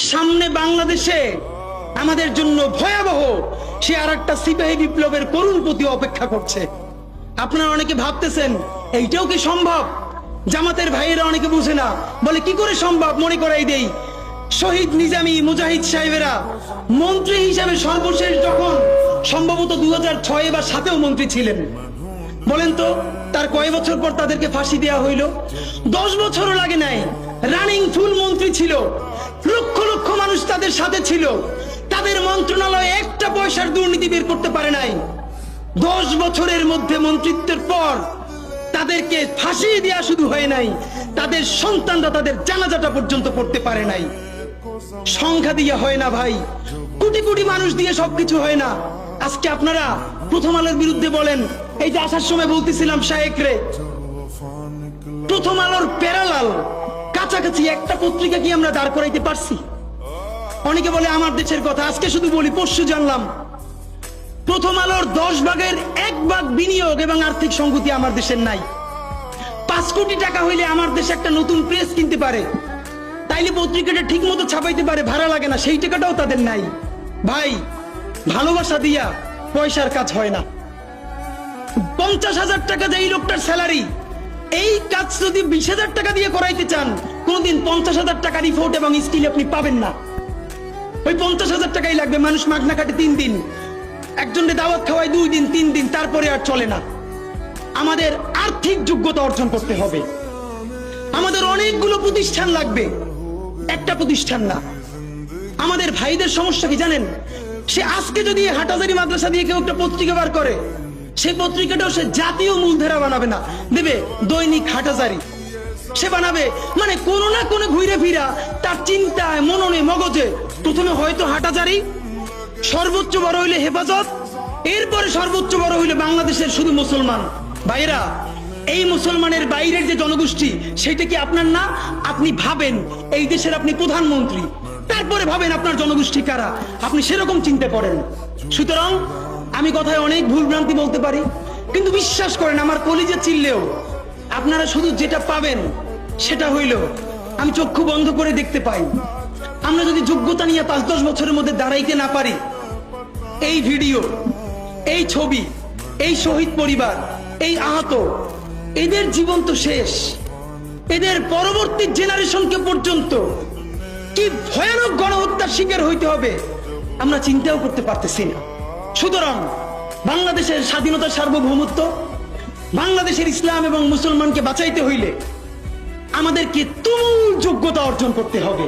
সামনে বাংলাদেশে আমাদের জন্য ভয়াবহ সে আরেকটা সিপাহী বিপ্লবের করুণ প্রতি অপেক্ষা করছে। আপনারা অনেকে ভাবতেছেন এইটাও কি সম্ভব? জামাতের ভাইয়েরা অনেকে বুঝে না, বলে কি করে সম্ভব? মনে করাই দেই, শহীদ নিজামী মুজাহিদ সাহেবেরা মন্ত্রী হিসাবে সর্বশেষ যখন সম্ভবত 2006 বা 2007-এও মন্ত্রী ছিলেন, বলেন তো তার কয় বছর পর তাদেরকে ফাঁসি দেওয়া হইল? 10 বছরও লাগে নাই। রানিং ফুল মন্ত্রী ছিল, লক্ষ লক্ষ মানুষ তাদের সাথে ছিল, তাদের মন্ত্রণালয়ে একটা পয়সার দুর্নীতি বের করতে পারে নাই। 10 বছরের মধ্যে মন্ত্রিত্বের পর তাদেরকে ফাঁসি দেওয়া শুধু হয় নাই, তাদের সন্তানরা তাদের জানাজাটা পর্যন্ত পড়তে পারে নাই। সংখ্যা দিয়ে হয় না ভাই, কোটি কোটি মানুষ দিয়ে সবকিছু হয় না। আজকে আপনারা প্রথম আলোর বিরুদ্ধে বলেন, এই যে আসার সময় বলতেছিলাম শায়েকরে, প্রথম আলোর প্যারালাল কাছাকাছি একটা পত্রিকা কি আমরা দাঁড় করাইতে পারছি? অনেকে বলে আমার দেশের কথা, আজকে শুধু বলি, পরশু জানলাম প্রথম আলোর 10 ভাগের 1 ভাগ বিনিয়োগ এবং আর্থিক সংগতি আমার দেশের নাই। 5 কোটি টাকা হইলে আমার দেশে একটা নতুন প্রেস কিনতে পারে, তাইলে পত্রিকাটা ঠিক মতো ছাপাইতে পারে, ভাড়া লাগে না, সেই টাকাটাও তাদের নাই। ভাই, ভালোবাসা দিয়া পয়সার কাজ হয় না। 50,000 টাকা যে এই লোকটার স্যালারি, এই কাজ যদি 20,000 টাকা দিয়ে করাইতে চান, কোনদিন 50,000 টাকা রিপোর্ট এবং স্কিল আপনি পাবেন না। ওই 50,000 টাকাই লাগবে। মানুষ মাগনা কাটে 3 দিন, একজনকে দাওয়াত খাওয়ায় 2 দিন 3 দিন, তারপরে আর চলে না। আমাদের আর্থিক যোগ্যতা অর্জন করতে হবে। আমাদের অনেকগুলো প্রতিষ্ঠান লাগবে, একটা প্রতিষ্ঠান না। আমাদের ভাইদের সমস্যা কি জানেন? সে আজকে যদি হাটাজারি মাদ্রাসা দিয়ে কেউ একটা পত্রিকা বার করে, সেই পত্রিকাটাও সে জাতীয় মূলধারা বানাবে না, দেবে দৈনিক হাটাজারি সে বানাবে। মানে কোনো না কোনো ঘুরে ফিরা তার চিন্তায়, মননে, মগজে প্রথমে হয়তো হাটাজারি, সর্বোচ্চ বড় হইলে হেফাজত, এরপরে সর্বোচ্চ বড় হইলে বাংলাদেশের শুধু মুসলমান। ভাইরা, এই মুসলমানের বাইরের যে জনগোষ্ঠী, সেটা কি আপনার না? আপনি ভাবেন এই দেশের আপনি প্রধানমন্ত্রী, তারপরে ভাবেন আপনার জনগোষ্ঠী কারা, আপনি সেরকম চিন্তা করেন। সুতরাং আমি কথায় অনেক ভুল ভ্রান্তি বলতে পারি, কিন্তু বিশ্বাস করেন আমার কলিজে চিল্লেও আপনারা শুধু যেটা পাবেন সেটা হইল, আমি চক্ষু বন্ধ করে দেখতে পাই। আমরা যদি যোগ্যতা নিয়ে 5-10 বছরের মধ্যে দাঁড়াইতে না পারি, এই ভিডিও, এই ছবি, এই শহীদ পরিবার, এই আহত, এদের জীবন তো শেষ। এদের পরবর্তী জেনারেশনকে পর্যন্ত কি ভয়ানক গণহত্যার শিকার হইতে হবে আমরা চিন্তাও করতে পারতেছি না। সুতরাং বাংলাদেশের স্বাধীনতা, সার্বভৌমত্ব, বাংলাদেশের ইসলাম এবং মুসলমানকে বাঁচাইতে হইলে আমাদেরকে তুমুল যোগ্যতা অর্জন করতে হবে।